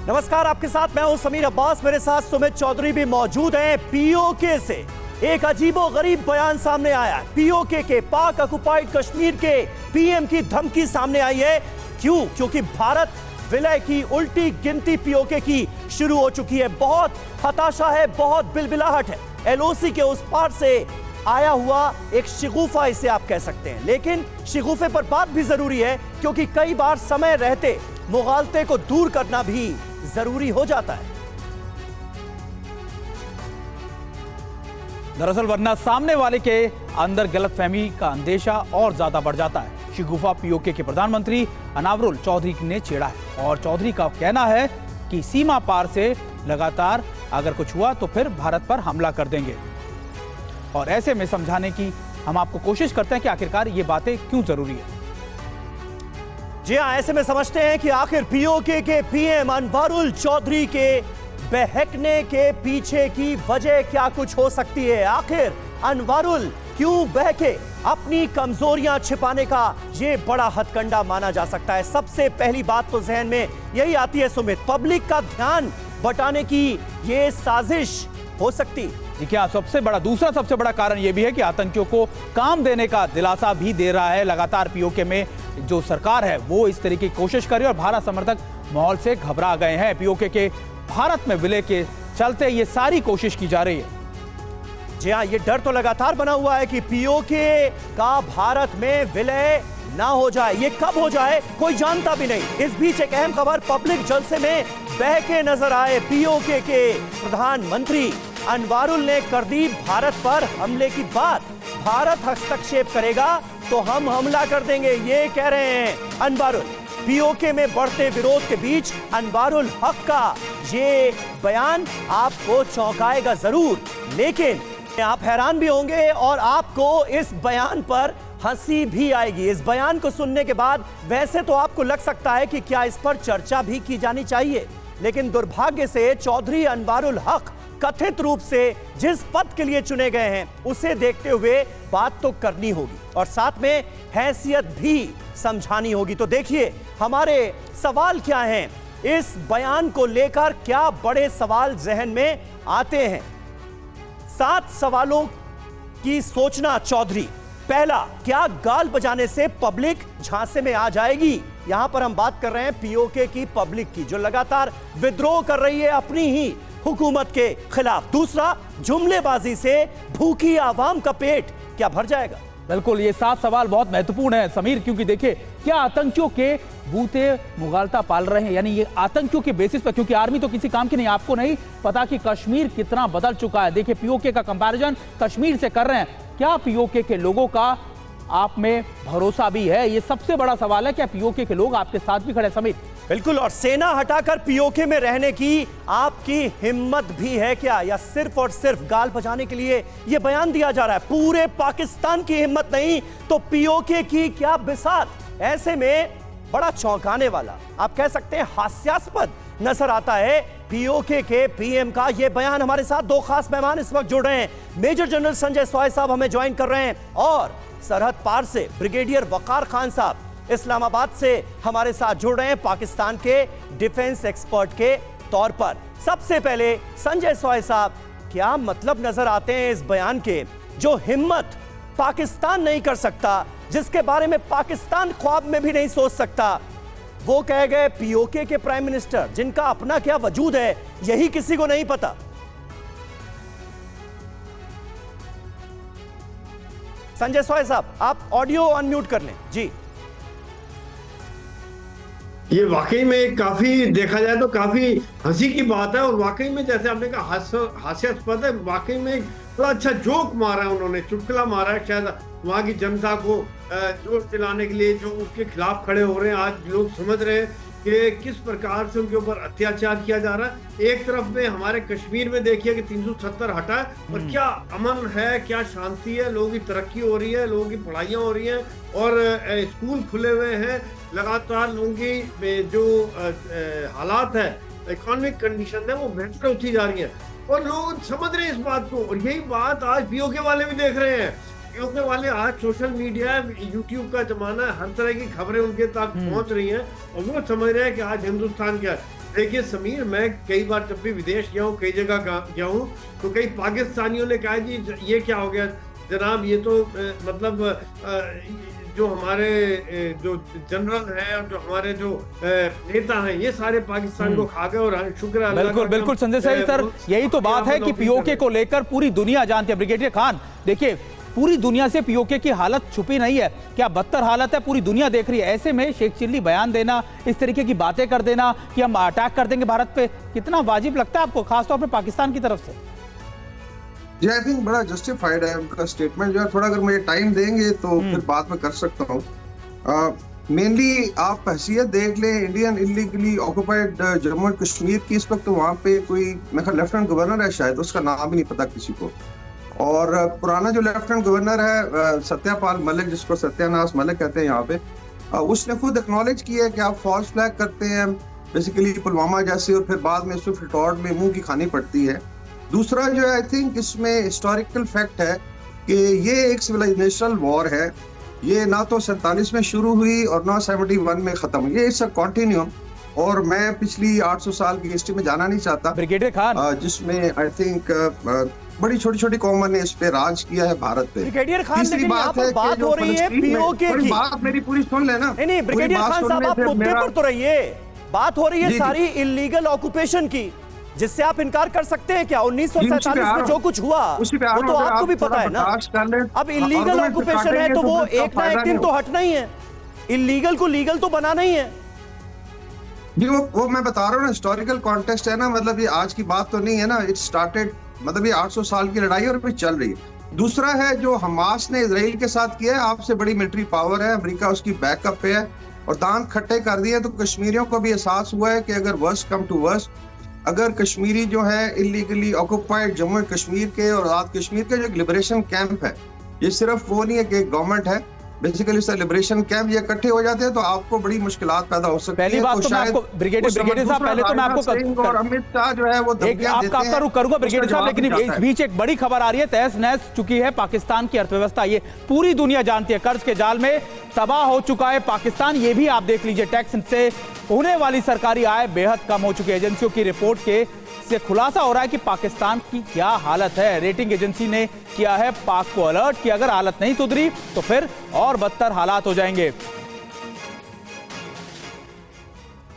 नमस्कार, आपके साथ मैं हूं समीर अब्बास, मेरे साथ सुमित चौधरी भी मौजूद हैं। पीओके से एक अजीबोगरीब बयान सामने आया। पीओके के पाक ऑक्युपाइड कश्मीर के पीएम की धमकी सामने आई है। क्यों? क्योंकि भारत विलय की उल्टी गिनती पीओके की शुरू हो चुकी है। बहुत हताशा है, बहुत बिलबिलाहट है। एलओसी के उस पार से आया हुआ एक शिगुफा इसे आप कह सकते हैं, लेकिन शिगुफे पर बात भी जरूरी है क्योंकि कई बार समय रहते मुगालते को दूर करना भी जरूरी हो जाता है। दरअसल वरना सामने वाले के अंदर गलतफहमी का अंदेशा और ज्यादा बढ़ जाता है। शिगुफा पीओके के प्रधानमंत्री अनावरुल चौधरी ने छेड़ा है और चौधरी का कहना है कि सीमा पार से लगातार अगर कुछ हुआ तो फिर भारत पर हमला कर देंगे। और ऐसे में समझाने की हम आपको कोशिश करते हैं कि आखिरकार ये बातें क्यों जरूरी है। जी हां, ऐसे में समझते हैं कि आखिर पीओके के पीएम अनवरुल चौधरी के बहकने के पीछे की वजह क्या कुछ हो सकती है। आखिर अनवरुल क्यों बहके? अपनी कमजोरियां छिपाने का यह बड़ा हथकंडा माना जा सकता है। सबसे पहली बात तो जहन में यही आती है सुमित, पब्लिक का ध्यान बटाने की यह साजिश हो सकती। देखिए, दूसरा सबसे बड़ा कारण यह भी है कि आतंकियों को काम देने का दिलासा भी दे रहा है। लगातार पीओके में जो सरकार है वो इस तरीके की कोशिश कर रही है और भारत समर्थक माहौल से घबरा गए हैं। पीओके के भारत में विलय के चलते ये सारी कोशिश की जा रही है। जी हाँ, ये डर तो लगातार बना हुआ है कि पीओके का भारत में विलय ना हो जाए। ये कब हो जाए कोई जानता भी नहीं। इस बीच एक अहम खबर, पब्लिक जलसे में बहके नजर आए पीओके के प्रधानमंत्री अनवरुल ने कर दी भारत पर हमले की बात। भारत हस्तक्षेप करेगा तो हम हमला कर देंगे, ये कह रहे हैं अनवरुल। पीओके में बढ़ते विरोध के बीच अनवरुल हक का ये बयान आपको चौंकाएगा जरूर, लेकिन आप हैरान भी होंगे और आपको इस बयान पर हंसी भी आएगी। इस बयान को सुनने के बाद वैसे तो आपको लग सकता है कि क्या इस पर चर्चा भी की जानी चाहिए, लेकिन दुर्भाग्य से चौधरी अनवरुल हक कथित रूप से जिस पद के लिए चुने गए हैं उसे देखते हुए बात तो करनी होगी और साथ में हैसियत भी समझानी होगी। तो देखिए हमारे सवाल क्या हैं, इस बयान को लेकर क्या बड़े सवाल जहन में आते हैं। 7 सवालों की सोचना चौधरी। पहला, क्या गाल बजाने से पब्लिक झांसे में आ जाएगी? यहां पर हम बात कर रहे हैं पीओके की पब्लिक की, जो लगातार विद्रोह कर रही है अपनी ही हुकूमत के खिलाफ। दूसरा, जुमलेबाजी से भूखी आवाम का पेट क्या भर जाएगा? बिल्कुल, ये 7 सवाल बहुत महत्वपूर्ण है समीर, क्योंकि देखिए क्या आतंकियों के बूते मुगालता पाल रहे हैं, यानी ये आतंकियों के बेसिस पर, क्योंकि आर्मी तो किसी काम की नहीं। आपको नहीं पता कि कश्मीर कितना बदल चुका है। देखिए पीओके का कंपैरिजन कश्मीर से कर रहे हैं। क्या पीओके के लोगों का आप में भरोसा भी है? ये सबसे बड़ा सवाल है। क्या पीओके के लोग आपके साथ भी खड़े? समीर बिल्कुल, और सेना हटाकर पीओके में रहने की आपकी हिम्मत भी है क्या, या सिर्फ और सिर्फ गाल बजाने के लिए यह बयान दिया जा रहा है? पूरे पाकिस्तान की हिम्मत नहीं तो पीओके की क्या बिसात? ऐसे में बड़ा चौंकाने वाला, आप कह सकते हैं हास्यास्पद नजर आता है पीओके के पीएम का यह बयान। हमारे साथ 2 खास मेहमान इस वक्त जुड़ रहे हैं। मेजर जनरल संजय सॉय साहब हमें ज्वाइन कर रहे हैं और सरहद पार से ब्रिगेडियर वकार खान साहब इस्लामाबाद से हमारे साथ जुड़ रहे हैं पाकिस्तान के डिफेंस एक्सपर्ट के तौर पर। सबसे पहले संजय सॉय साहब, क्या मतलब नजर आते हैं इस बयान के? जो हिम्मत पाकिस्तान नहीं कर सकता, जिसके बारे में पाकिस्तान ख्वाब में भी नहीं सोच सकता, वो कह गए पीओके के प्राइम मिनिस्टर, जिनका अपना क्या वजूद है यही किसी को नहीं पता। संजय सॉय साहब, आप ऑडियो अनम्यूट कर लें जी। ये वाकई में काफी देखा जाए तो काफी हंसी की बात है और वाकई में जैसे आपने कहा हास्यास्पद है। वाकई में बड़ा अच्छा जोक मारा है उन्होंने, चुटकुला मारा है। शायद वहां की जनता को जोश दिलाने के लिए जो उसके खिलाफ खड़े हो रहे हैं, आज लोग समझ रहे हैं कि किस प्रकार से उनके ऊपर अत्याचार किया जा रहा है। एक तरफ में हमारे कश्मीर में देखिए कि 370 हटा है और क्या अमन है, क्या शांति है, लोगों की तरक्की हो रही है, लोगों की पढ़ाइयाँ हो रही हैं और स्कूल खुले हुए हैं। लगातार लोगों की जो हालात है, इकोनॉमिक कंडीशन है, वो बेहतर होती जा रही है और लोग समझ रहे हैं इस बात को। और यही बात आज पीओके वाले भी देख रहे हैं। पीओके वाले आज सोशल मीडिया, यूट्यूब का जमाना है, हर तरह की खबरें उनके तक पहुंच रही हैं और वो समझ रहे हैं कि आज हिंदुस्तान क्या है। देखिए समीर, मैं कई बार जब भी विदेश गया हूँ, कई जगह गया हूँ, तो कई पाकिस्तानियों ने कहा जी ये क्या हो गया जनाब, ये तो मतलब जो हमारे जो जनरल हैं और जो हमारे जो नेता हैं, ये सारे पाकिस्तान को खा गए और शुक्र है अल्लाह का। बिल्कुल बिल्कुल संजय साहिब सर, यही तो बात है कि पीओके को लेकर पूरी दुनिया जानती है। ब्रिगेडियर खान देखिए, पूरी दुनिया से पीओके की हालत छुपी नहीं है, क्या बदतर हालत है, पूरी दुनिया देख रही है। ऐसे में शेख चिल्ली बयान देना, इस तरीके की बातें कर देना कि हम अटैक कर देंगे भारत पे, कितना वाजिब लगता है आपको, खासतौर पे पाकिस्तान की तरफ से? जी आई थिंक बड़ा जस्टिफाइड है उनका स्टेटमेंट जो है। थोड़ा अगर मुझे टाइम देंगे तो फिर बाद में कर सकता हूँ। मेनली आप हैसियत देख लें Indian illegally occupied Jammu and Kashmir की, इस वक्त वहाँ पे कोई मेरा लेफ्टिनेंट गवर्नर है शायद, उसका नाम भी नहीं पता किसी को। और पुराना जो लेफ्टिनेंट गवर्नर है सत्यापाल मलिक, जिसको सत्यानाश मलिक कहते हैं यहाँ पे, उसने खुद एक्नॉलेज किया है कि आप फॉल्स फ्लैग करते हैं बेसिकली पुलवामा जैसे, और फिर बाद में स्विफ्ट रिटॉर्ट में मुंह की खानी पड़ती है। दूसरा जो है आई थिंक इसमें हिस्टोरिकल फैक्ट है कि ये एक सिविलाइजेशनल वॉर है, ये ना तो 47 में शुरू हुई और ना 71 में खत्म हुई, ये इट्स अ कंटिन्यूम। और मैं पिछली 800 साल की हिस्ट्री में जाना नहीं चाहता ब्रिगेडियर खान, जिसमें आई थिंक बड़ी छोटी छोटी कौमों ने इस पे राज किया है भारत पे। ब्रिगेडियर खान, तीसरी लेकिन यहाँ पर बात हो रही है पीओके की। बात मेरी पूरी सुन लेना। नहीं ब्रिगेडियर खान साहब, आप मुद्दे पर तो रहिए। बात हो रही है सारी इलीगल ऑक्यूपेशन की, जिससे आप इनकार कर सकते हैं क्या? 1947 में जो कुछ हुआ वो तो आपको भी पता है ना। अब इलीगल ऑक्यूपेशन है तो वो एक ना एक दिन तो हटना ही है, इलीगल को लीगल तो बनाना ही है जी। वो मैं बता रहा हूँ ना, हिस्टोरिकल कॉन्टेक्स्ट है ना, मतलब ये आज की बात तो नहीं है ना, इट स्टार्टेड, मतलब ये 800 साल की लड़ाई और अभी चल रही है। दूसरा है जो हमास ने इजराइल के साथ किया है, आपसे बड़ी मिलिट्री पावर है, अमेरिका उसकी बैकअप पे है, और दांत खट्टे कर दिए। तो कश्मीरियों को भी एहसास हुआ है कि अगर वर्स्ट कम टू वर्स्ट, अगर कश्मीरी जो है illegally occupied Jammu and Kashmir के और आजाद कश्मीर के जो एक लिबरेशन कैंप है, ये सिर्फ वो नहीं है कि गवर्नमेंट है, बेसिकली इसका लिबरेशन कैंप, ये इकट्ठे हो जाते हैं तो आपको बड़ी मुश्किलात पैदा हो सकती है। पहली बात तो मैं आपको ब्रिगेडियर साहब, पहले तो मैं आपको और अमित शाह जो है वो आपका रुख करूंगा ब्रिगेडियर साहब, लेकिन इस बीच एक बड़ी खबर आ रही है, तहस नहस चुकी है पाकिस्तान की अर्थव्यवस्था, ये पूरी दुनिया जानती है। कर्ज के जाल में तबाह हो चुका है पाकिस्तान, ये भी आप देख लीजिए, टैक्स से होने वाली सरकारी आय बेहद कम हो चुकी है। एजेंसियों की रिपोर्ट के से खुलासा हो रहा है कि पाकिस्तान की क्या हालत है। रेटिंग एजेंसी ने किया है पाक को अलर्ट कि अगर हालत नहीं सुधरी तो फिर और बदतर हालात हो जाएंगे।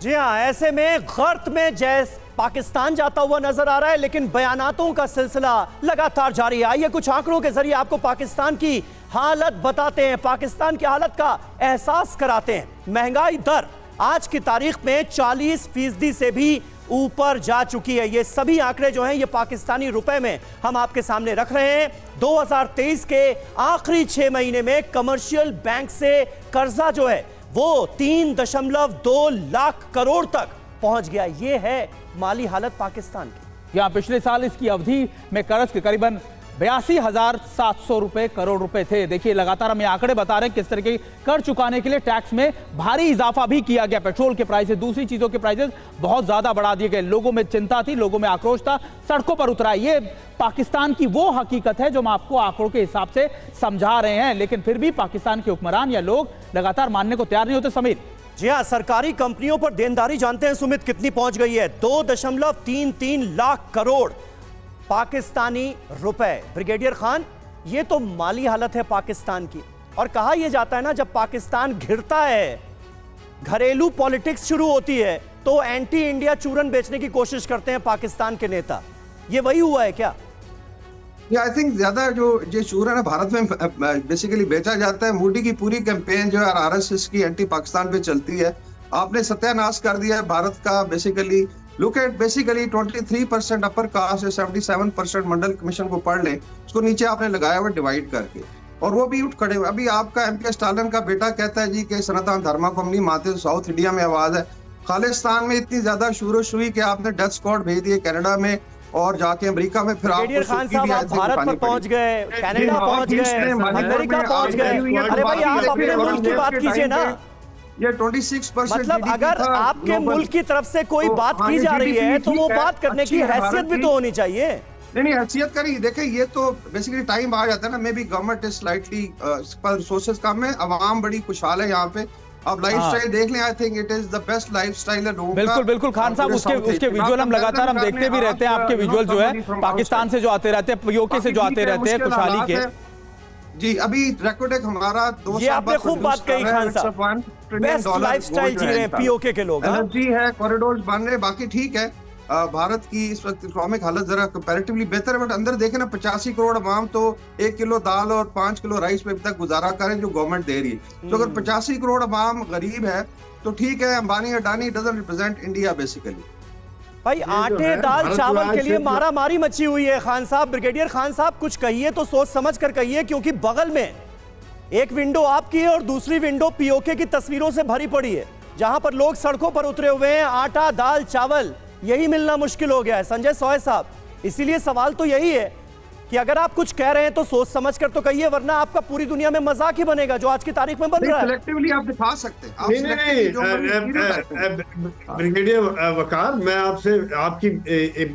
जी हाँ, ऐसे में गर्त में जैसे पाकिस्तान जाता हुआ नजर आ रहा है, लेकिन बयानातों का सिलसिला लगातार जारी है। आइए कुछ आंकड़ों के जरिए आपको पाकिस्तान की हालत बताते हैं, पाकिस्तान की हालत का एहसास कराते हैं। महंगाई दर आज की तारीख में 40% से भी ऊपर जा चुकी है। ये सभी आंकड़े जो हैं ये पाकिस्तानी रुपए में हम आपके सामने रख रहे हैं। 2023 के आखिरी 6 महीने में कमर्शियल बैंक से कर्जा जो है वो 3.2 लाख करोड़ तक पहुंच गया। ये है माली हालत पाकिस्तान की। यहाँ पिछले साल इसकी अवधि में कर्ज के करीबन 82,700 रुपए करोड़ रुपए थे। देखिए लगातार हम ये आंकड़े बता रहे हैं किस तरह के कर चुकाने के लिए टैक्स में भारी इजाफा भी किया गया। पेट्रोल के प्राइसेस, दूसरी चीजों के प्राइसेस बहुत ज्यादा बढ़ा दिए गए। लोगों में चिंता थी, लोगों में आक्रोश था, सड़कों पर उतरा। ये पाकिस्तान की वो हकीकत है जो हम आपको आंकड़ों के हिसाब से समझा रहे हैं, लेकिन फिर भी पाकिस्तान के हुक्मरान या लोग लगातार मानने को तैयार नहीं होते। समीर जी हाँ, सरकारी कंपनियों पर देनदारी जानते हैं सुमित कितनी पहुंच गई है? 2.33 लाख करोड़ पाकिस्तानी रुपए। ब्रिगेडियर खान, ये तो माली हालत है पाकिस्तान की। और कहा यह जाता है ना, जब पाकिस्तान घिरता है, घरेलू पॉलिटिक्स शुरू होती है, तो एंटी इंडिया चूरन बेचने की कोशिश करते हैं पाकिस्तान के नेता। ये वही हुआ है क्या? आई थिंक ज्यादा जो ये चूरन है भारत में बेसिकली बेचा जाता है। मोदी की पूरी कैंपेन जो है आरएसएस की एंटी पाकिस्तान पे चलती है। आपने सत्यानाश कर दिया है भारत का। Basically look at basically 23% upper caste है, 77% मंडल कमीशन को पढ़ ले, उसको नीचे आपने लगाया हुआ डिवाइड करके, और वो भी उठ खड़े हुए। अभी आपका एमके स्टालिन का बेटा कहता है जी कि सनातन धर्म को हम नहीं मानते, साउथ इंडिया में आवाज है। खालिस्तान में इतनी ज्यादा शोरश हुई कि आपने डेथ स्क्वाड भेज दिए कनाडा में और जाके अमेरिका में। फिर ब्रिगेडियर खान साहब, आप भारत पर पहुंच गए, कनाडा पहुंच गए, अमेरिका पहुंच गए। अरे भाई, आप अपने मुल्क की बात कीजिए ना। ये 26% मतलब अगर आपके मुल्क की तरफ से कोई बात की जा रही है तो वो बात करने की हैसियत भी तो होनी चाहिए। नहीं, हैसियत करी। देखिए ये तो बेसिकली टाइम आ जाता है ना, may be government is slightly पर रिसोर्सेज कम है, अवाम बड़ी खुशहाल है यहाँ पे। आप लाइफस्टाइल देख लें, I think it is the best lifestyle है लोगों का। बिल्कुल बिल्कुल खान साहब, उसके विजुअल हम लगातार हम देखते भी रहते हैं, आपके विजुअल जो है पाकिस्तान से जो आते रहते हैं, पीओके से जो आते रहते हैं, खुशहाली के। जी अभी रेकॉर्ड है हमारा 2 ये आपने खूब बात कही खान साहब, बेस्ट लाइफस्टाइल जी रहे हैं पीओके के लोग। एनर्जी है, कॉरिडोर्स बन रहे, बाकी ठीक है। भारत की इस वक्त इकोनॉमिक हालत जरा कंपैरेटिवली बेहतर है, बट अंदर देखें ना 85 करोड़ अवाम तो 1 किलो दाल और 5 किलो राइस पे अभी तक गुजारा करें जो गवर्नमेंट दे रही है। तो अगर 85 करोड़ अवाम गरीब है तो ठीक है, Ambani Adani doesn't represent India basically. भाई आटे दाल चावल के लिए मारा मारी मची हुई है। खान साहब, ब्रिगेडियर खान साहब, कुछ कहिए तो सोच समझ कर कहिए, क्योंकि बगल में एक विंडो आपकी है और दूसरी विंडो पीओके की तस्वीरों से भरी पड़ी है, जहां पर लोग सड़कों पर उतरे हुए हैं। आटा दाल चावल यही मिलना मुश्किल हो गया है संजय सॉय साहब। इसीलिए सवाल तो यही है कि अगर आप कुछ कह रहे हैं तो सोच समझ कर तो कहिए, वरना आपका पूरी दुनिया में मजाक ही बनेगा जो आज की तारीख में बन रहा है। सिलेक्टिवली आप दिखा सकते हैं। ब्रिगेडियर वकार, मैं आपसे आपकी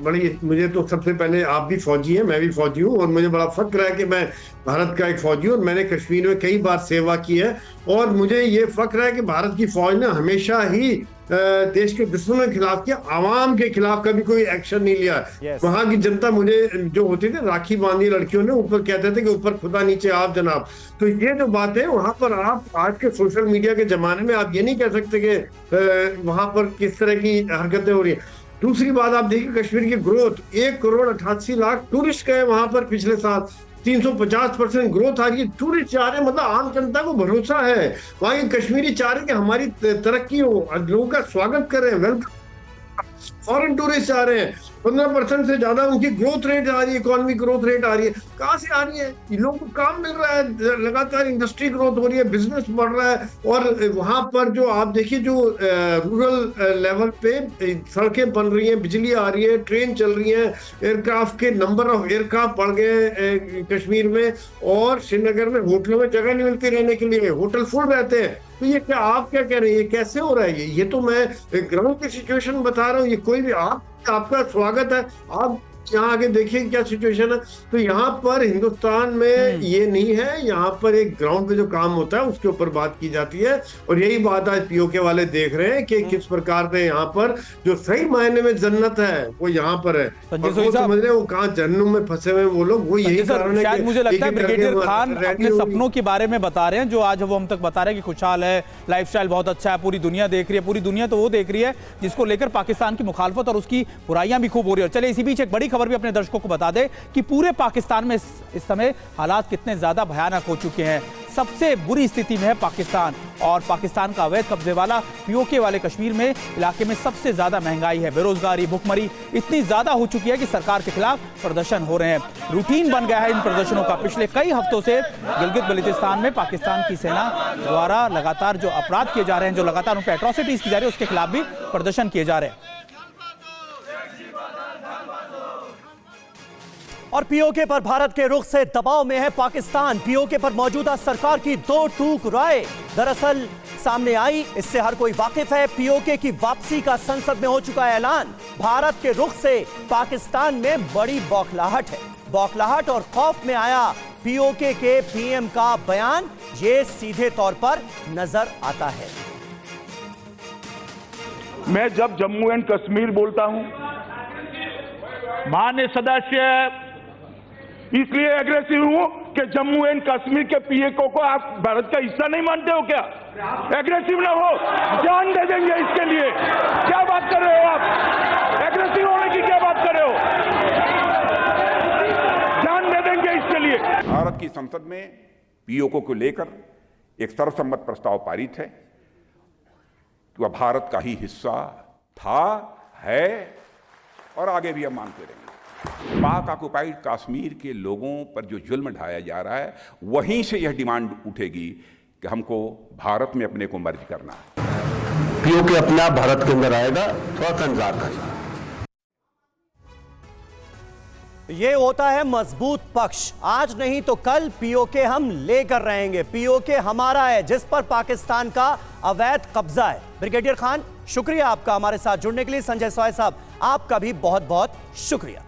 बड़ी, मुझे तो सबसे पहले आप भी फौजी हैं, मैं भी फौजी हूँ, और मुझे बड़ा फक्र है कि मैं भारत का एक फौजी हूँ और मैंने कश्मीर में कई बार सेवा की है। और मुझे ये फक्र है कि भारत की फौज ने हमेशा ही देश के दुश्मनों के खिलाफ किया, आवाम के खिलाफ कभी कोई एक्शन नहीं लिया। वहां की जनता, मुझे जो होती थी राखी बांधी लड़कियों ने, ऊपर कहते थे कि ऊपर खुदा नीचे आप जनाब। तो ये जो बात है, वहां पर आप आज के सोशल मीडिया के जमाने में आप ये नहीं कह सकते कि वहां पर किस तरह की हरकतें हो रही है। दूसरी बात आप देखिए, कश्मीर की ग्रोथ, 1,88,00,000 टूरिस्ट गए वहां पर पिछले साल, 350% ग्रोथ आ रही है। टूरिस्ट चाह रहे, मतलब आम जनता को भरोसा है, वहां के कश्मीरी चाह रहे कि हमारी तरक्की हो, लोगों का स्वागत करें, वेलकम। फॉरेन टूरिस्ट आ रहे हैं, 15% से ज्यादा उनकी ग्रोथ रेट आ रही है, इकोनॉमिक ग्रोथ रेट आ रही है। कहाँ से आ रही है? लोगों को काम मिल रहा है, लगातार इंडस्ट्री ग्रोथ हो रही है, बिजनेस बढ़ रहा है। और वहां पर जो आप देखिए, जो रूरल लेवल पे सड़कें बन रही हैं, बिजली आ रही है, ट्रेन चल रही है, एयरक्राफ्ट के नंबर ऑफ एयरक्राफ्ट बढ़ गए कश्मीर में। और श्रीनगर में होटलों में जगह नहीं मिलती रहने के लिए, होटल फुल रहते हैं। तो ये क्या, आप क्या कह रहे हैं, ये कैसे हो रहा है? ये तो मैं ग्राउंड की सिचुएशन बता रहा हूँ। ये कोई भी, आपका स्वागत है, आप यहाँ आगे देखिए क्या सिचुएशन है। तो यहाँ पर हिंदुस्तान में ये नहीं है, यहाँ पर एक ग्राउंड पे जो काम होता है उसके ऊपर बात की जाती है। और यही बात आज पीओके वाले देख रहे हैं कि किस प्रकार से यहाँ पर जो सही मायने में जन्नत है वो यहाँ पर है। वो समझ रहे हैं वो कहाँ जहन्नुम में फंसे हुए वो लोग, वो यही कारण है। मुझे लगता है ब्रिगेडियर खान अपने सपनों के बारे में बता रहे हैं, जो आज वो हम तक बता रहे हैं कि खुशहाल है, लाइफस्टाइल बहुत अच्छा है, पूरी दुनिया देख रही है। पूरी दुनिया तो वो देख रही है जिसको लेकर पाकिस्तान की मुखालफत और उसकी बुराइयां भी खूब हो रही है। चलिए इसी बीच एक बड़ी खबर भी अपने दर्शकों को बता दें कि पूरे पाकिस्तान में इस समय हालात कितने ज्यादा भयानक हो चुके हैं। सबसे बुरी स्थिति में है पाकिस्तान, और पाकिस्तान का अवैध कब्जे वाला पीओके वाले कश्मीर में इलाके में सबसे ज्यादा महंगाई है, बेरोजगारी, भुखमरी इतनी ज्यादा हो चुकी है कि सरकार के खिलाफ प्रदर्शन हो रहे हैं। रूटीन बन गया है इन प्रदर्शनों का। पिछले कई हफ्तों से गिलगित बल्तिस्तान में पाकिस्तान की सेना द्वारा लगातार जो अपराध किए जा रहे हैं, जो लगातार उन पर एट्रोसिटीज की जा रही है, उसके खिलाफ भी प्रदर्शन किए जा रहे हैं। और पीओके पर भारत के रुख से दबाव में है पाकिस्तान। पीओके पर मौजूदा सरकार की 2 टूक राय दरअसल सामने आई, इससे हर कोई वाकिफ है। पीओके की वापसी का संसद में हो चुका है ऐलान। भारत के रुख से पाकिस्तान में बड़ी बौखलाहट है। बौखलाहट और खौफ में आया पीओके के पीएम का बयान, ये सीधे तौर पर नजर आता है। मैं जब जम्मू एंड कश्मीर बोलता हूं, माननीय सदस्य, इसलिए एग्रेसिव हूं कि जम्मू एंड कश्मीर के पीओके को आप भारत का हिस्सा नहीं मानते हो क्या? एग्रेसिव ना हो, जान दे देंगे इसके लिए। क्या बात कर रहे हो आप? एग्रेसिव होने की क्या बात कर रहे हो? जान दे देंगे इसके लिए। भारत की संसद में पीओके को लेकर एक सर्वसम्मत प्रस्ताव पारित है कि वह भारत का ही हिस्सा था, है और आगे भी हम मानते रहेंगे। पाक ऑक्युपाइड कश्मीर के लोगों पर जो जुल्म ढाया जा रहा है, वहीं से यह डिमांड उठेगी कि हमको भारत में अपने को मर्ज करना है। पीओके अपने आप भारत के अंदर आएगा, थोड़ा सा इंतजार करिए। ये होता है मजबूत पक्ष। आज नहीं तो कल पीओके हम लेकर रहेंगे। पीओके हमारा है, जिस पर पाकिस्तान का अवैध कब्जा है। ब्रिगेडियर खान, शुक्रिया आपका हमारे साथ जुड़ने के लिए। संजय सॉय साहब, आपका भी बहुत बहुत शुक्रिया।